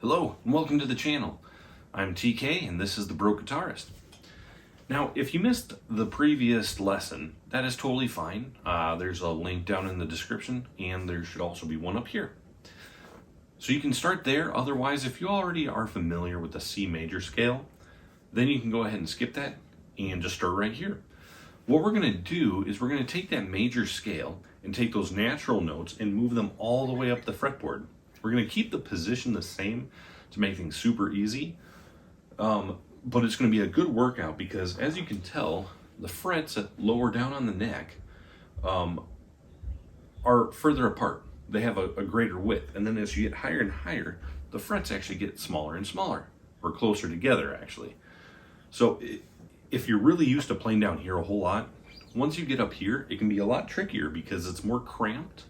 Hello and welcome to the channel. I'm TK and this is the Broke Guitarist. Now, if you missed the previous lesson, that is totally fine. There's a link down in the description and there should also be one up here. So you can start there. Otherwise, if you already are familiar with the C major scale, then you can go ahead and skip that and just start right here. What we're going to do is we're going to take that major scale and take those natural notes and move them all the way up the fretboard. We're going to keep the position the same to make things super easy, but it's going to be a good workout because, as you can tell, the frets lower down on the neck are further apart. They have a greater width, and then as you get higher and higher, the frets actually get smaller and smaller, or closer together actually. So if you're really used to playing down here a whole lot, once you get up here, it can be a lot trickier because it's more cramped.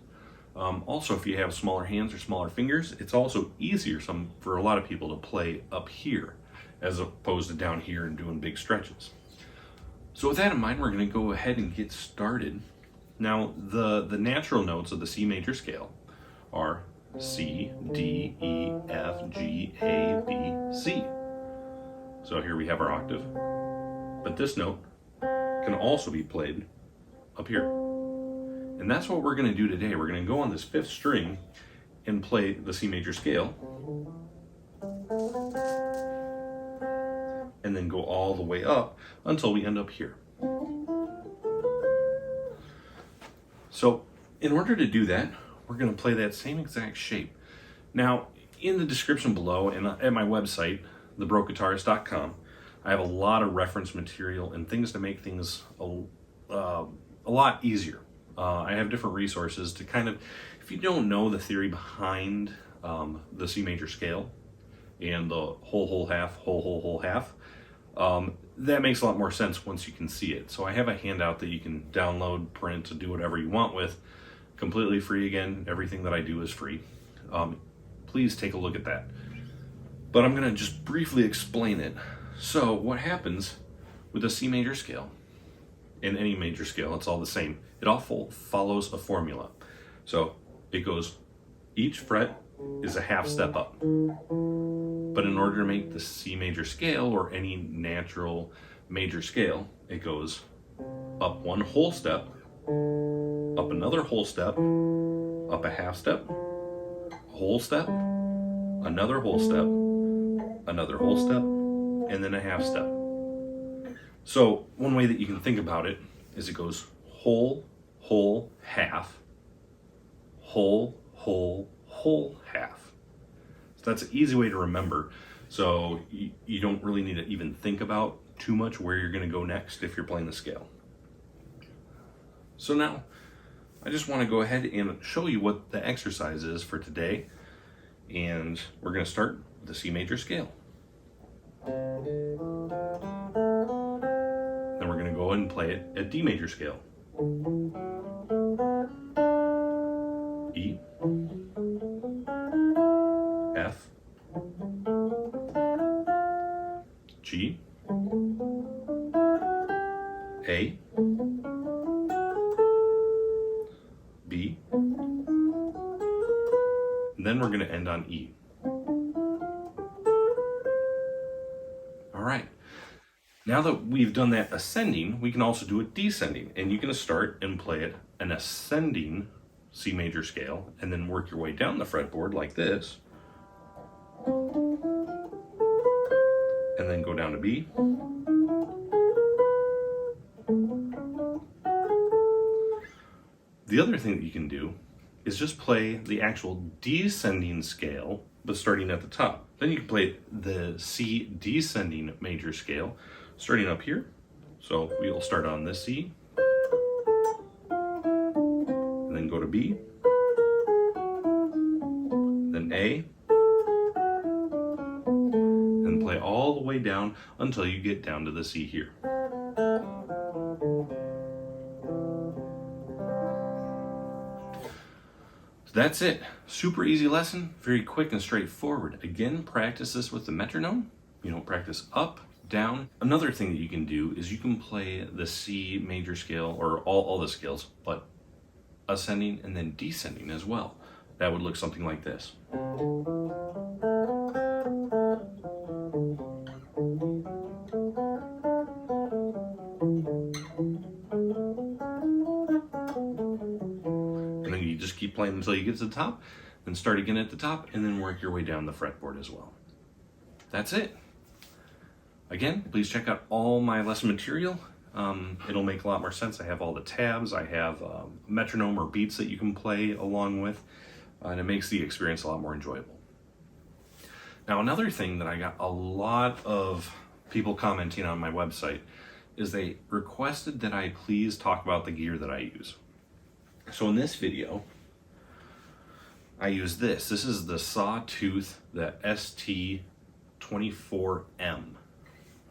Also, if you have smaller hands or smaller fingers, it's also easier for a lot of people to play up here as opposed to down here and doing big stretches. So with that in mind, we're going to go ahead and get started. Now, the natural notes of the C major scale are C, D, E, F, G, A, B, C. So here we have our octave, but this note can also be played up here. And that's what we're going to do today. We're going to go on this 5th string and play the C major scale, and then go all the way up until we end up here. So in order to do that, we're going to play that same exact shape. Now, in the description below and at my website, thebrokeguitarist.com, I have a lot of reference material and things to make things a lot easier. I have different resources to kind of, if you don't know the theory behind the C major scale and the whole, whole, half, whole, whole, whole, half, that makes a lot more sense once you can see it. So I have a handout that you can download, print, and do whatever you want with, completely free again. Everything that I do is free. Please take a look at that. But I'm going to just briefly explain it. So what happens with the C major scale, in any major scale, it's all the same. It all follows a formula. So it goes, each fret is a half step up. But in order to make the C major scale or any natural major scale, it goes up one whole step, up another whole step, up a half step, a whole step, another whole step, another whole step, and then a half step. So one way that you can think about it is it goes whole, whole, half, whole, whole, whole, half. So that's an easy way to remember. So you don't really need to even think about too much where you're going to go next if you're playing the scale. So now I just want to go ahead and show you what the exercise is for today. And we're going to start with the C major scale. Then we're going to go ahead and play it at D major scale. E, F, G, A, B, and then we're going to end on E. All right. Now that we've done that ascending, we can also do it descending, and you can start and play it an ascending C major scale and then work your way down the fretboard like this, and then go down to B, the other thing that you can do is just play the actual descending scale but starting at the top. Then you can play the C descending major scale starting up here. So we'll start on this C, and then go to B, then A, and play all the way down until you get down to the C here. So that's it. Super easy lesson, very quick and straightforward. Again, practice this with the metronome. Practice up, down. Another thing that you can do is you can play the C major scale, or all the scales, but ascending and then descending as well. That would look something like this. keep playing until you get to the top, then start again at the top, and then work your way down the fretboard as well. That's it. Again, please check out all my lesson material. It'll make a lot more sense. I have all the tabs, I have a metronome or beats that you can play along with, and it makes the experience a lot more enjoyable. Now, another thing that I got a lot of people commenting on my website is they requested that I please talk about the gear that I use. So in this video, I use this. This is the Sawtooth, the ST-24M.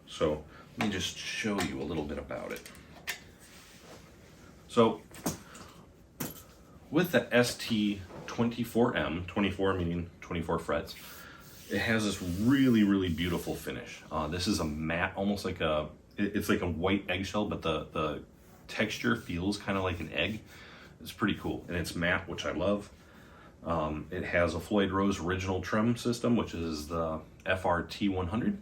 So let me just show you a little bit about it. So with the ST-24M, 24 meaning 24 frets, it has this really, really beautiful finish. This is a matte, almost like it's like a white eggshell, but the texture feels kind of like an egg. It's pretty cool, and it's matte, which I love. It has a Floyd Rose original trim system, which is the FRT 100,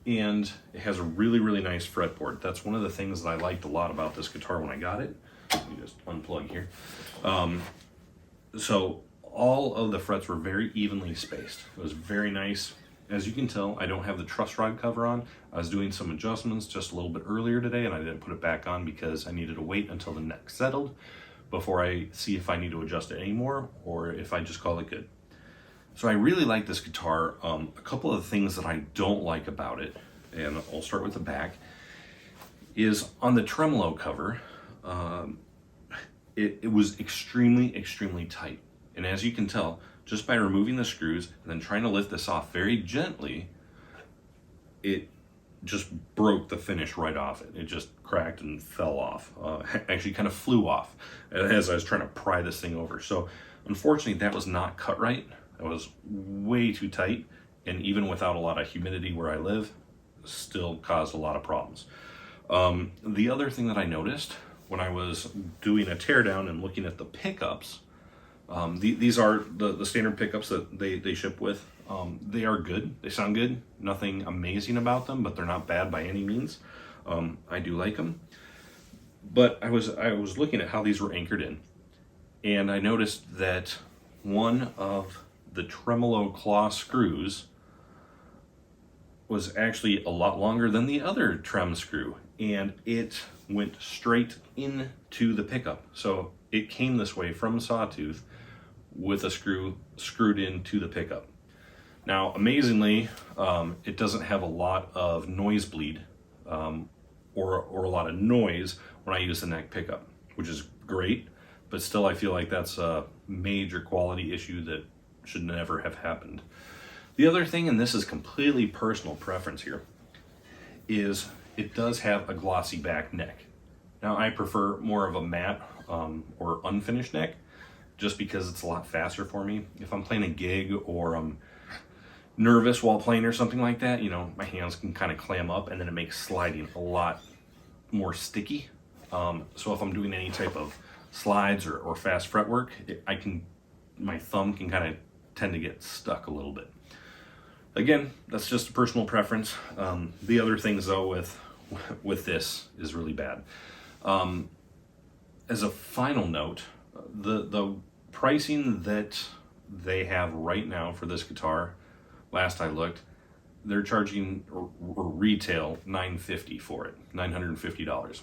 and it has a really, really nice fretboard. That's one of the things that I liked a lot about this guitar when I got it. Let me just unplug here. So all of the frets were very evenly spaced. It was very nice. As you can tell, I don't have the truss rod cover on. I was doing some adjustments just a little bit earlier today, and I didn't put it back on because I needed to wait until the neck settled before I see if I need to adjust it anymore or if I just call it good. So I really like this guitar. A couple of the things that I don't like about it, and I'll start with the back, is on the tremolo cover, it was extremely, extremely tight. And as you can tell, just by removing the screws and then trying to lift this off very gently, it just broke the finish right off it. It just cracked and fell off. Actually kind of flew off as I was trying to pry this thing over. So unfortunately that was not cut right. It was way too tight, and even without a lot of humidity where I live, still caused a lot of problems. The other thing that I noticed when I was doing a teardown and looking at the pickups, these are the standard pickups that they ship with. They are good. They sound good. Nothing amazing about them, but they're not bad by any means. I do like them. But I was looking at how these were anchored in, and I noticed that one of the tremolo claw screws was actually a lot longer than the other trem screw, and it went straight into the pickup. So it came this way from Sawtooth with a screw screwed into the pickup. Now, amazingly, it doesn't have a lot of noise bleed or a lot of noise when I use the neck pickup, which is great, but still I feel like that's a major quality issue that should never have happened. The other thing, and this is completely personal preference here, is it does have a glossy back neck. Now, I prefer more of a matte or unfinished neck, just because it's a lot faster for me. If I'm playing a gig or I'm nervous while playing or something like that, you know, my hands can kind of clam up, and then it makes sliding a lot more sticky. So if I'm doing any type of slides or fast fretwork, my thumb can kind of tend to get stuck a little bit. Again, that's just a personal preference. The other things though with this is really bad. As a final note, the pricing that they have right now for this guitar, last I looked, they're charging or retail $950 for it, $950.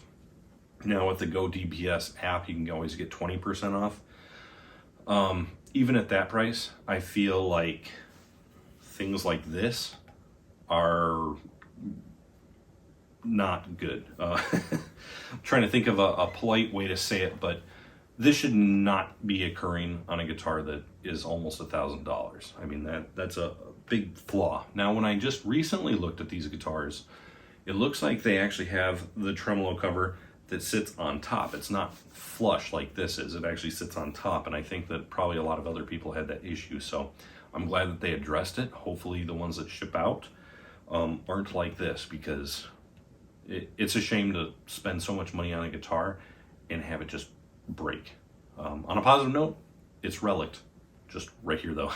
Now with the Go DPS app, you can always get 20% off. Even at that price, I feel like things like this are not good. I'm trying to think of a polite way to say it, but this should not be occurring on a guitar that is almost $1,000. I mean, that's a big flaw. Now, when I just recently looked at these guitars, it looks like they actually have the tremolo cover that sits on top. It's not flush like this is. It actually sits on top, and I think that probably a lot of other people had that issue, so I'm glad that they addressed it. Hopefully the ones that ship out aren't like this, because it's a shame to spend so much money on a guitar and have it just break. On a positive note, it's relicked, just right here though.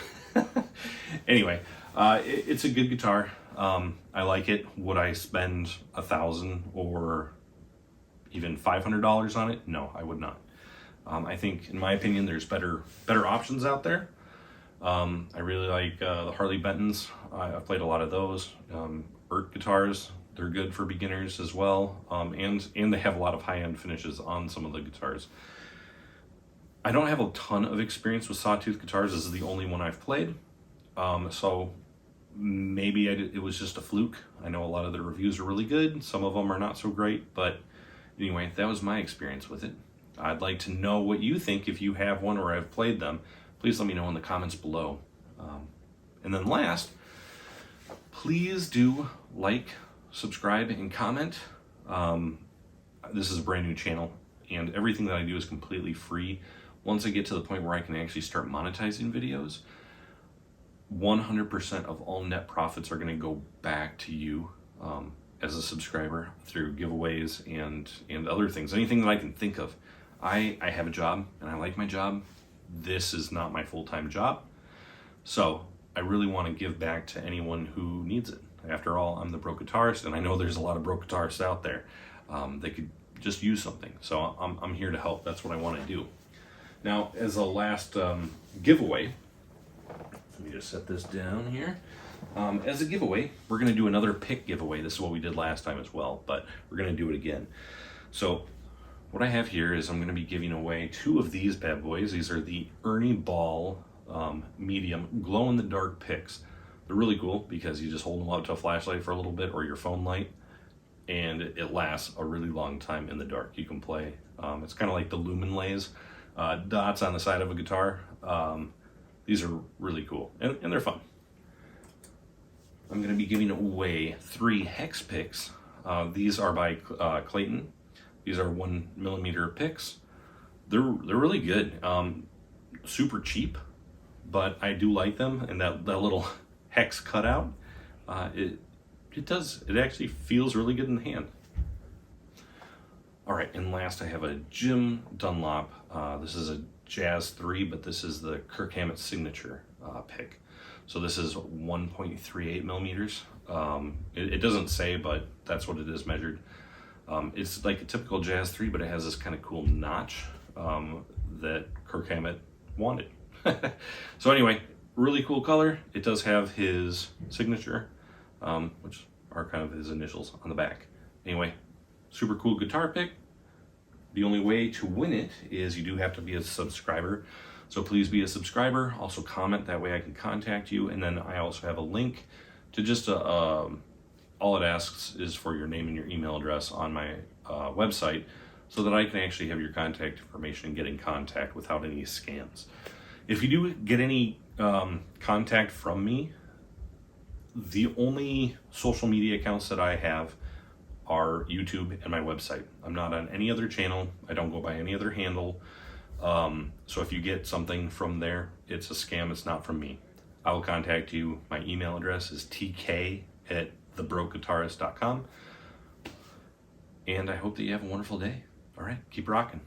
Anyway, it's a good guitar. I like it. Would I spend $1,000 or even $500 on it? No, I would not. I think, in my opinion, there's better options out there. I really like the Harley Bentons. I've played a lot of those. ERT guitars, they're good for beginners as well, and they have a lot of high-end finishes on some of the guitars. I don't have a ton of experience with Sawtooth guitars. This is the only one I've played, so maybe it was just a fluke. I know a lot of the reviews are really good. Some of them are not so great, but anyway, that was my experience with it. I'd like to know what you think if you have one or have played them. Please let me know in the comments below. And then last, please do like, subscribe, and comment. This is a brand new channel, and everything that I do is completely free. Once I get to the point where I can actually start monetizing videos, 100% of all net profits are going to go back to you as a subscriber through giveaways and other things. Anything that I can think of. I have a job, and I like my job. This is not my full-time job. So I really want to give back to anyone who needs it. After all, I'm the broke guitarist, and I know there's a lot of broke guitarists out there. They could just use something. So I'm here to help. That's what I want to do. Now, as a last giveaway, let me just set this down here. As a giveaway, we're going to do another pick giveaway. This is what we did last time as well, but we're going to do it again. So what I have here is I'm going to be giving away 2 of these bad boys. These are the Ernie Ball medium glow-in-the-dark picks. They're really cool because you just hold them up to a flashlight for a little bit or your phone light, and it lasts a really long time in the dark. You can play. It's kind of like the lumen lays, dots on the side of a guitar. These are really cool, and they're fun. I'm going to be giving away 3 hex picks. These are by Clayton. These are 1mm picks. They're really good. Super cheap, but I do like them, and that little hex cutout, it actually feels really good in the hand. All right, and last I have a Jim Dunlop. This is a Jazz 3, but this is the Kirk Hammett signature pick. So this is 1.38 millimeters. It doesn't say, but that's what it is measured. It's like a typical Jazz 3, but it has this kind of cool notch that Kirk Hammett wanted. So anyway, really cool color. It does have his signature, which are kind of his initials on the back. Anyway, super cool guitar pick. The only way to win it is you do have to be a subscriber. So please be a subscriber. Also comment, that way I can contact you. And then I also have a link to just all it asks is for your name and your email address on my website, so that I can actually have your contact information and get in contact without any scams. If you do get any contact from me, the only social media accounts that I have are YouTube and my website. I'm not on any other channel. I don't go by any other handle. So if you get something from there, it's a scam. It's not from me. I will contact you. My email address is tk@thebrokeguitarist.com. And I hope that you have a wonderful day. All right, keep rocking.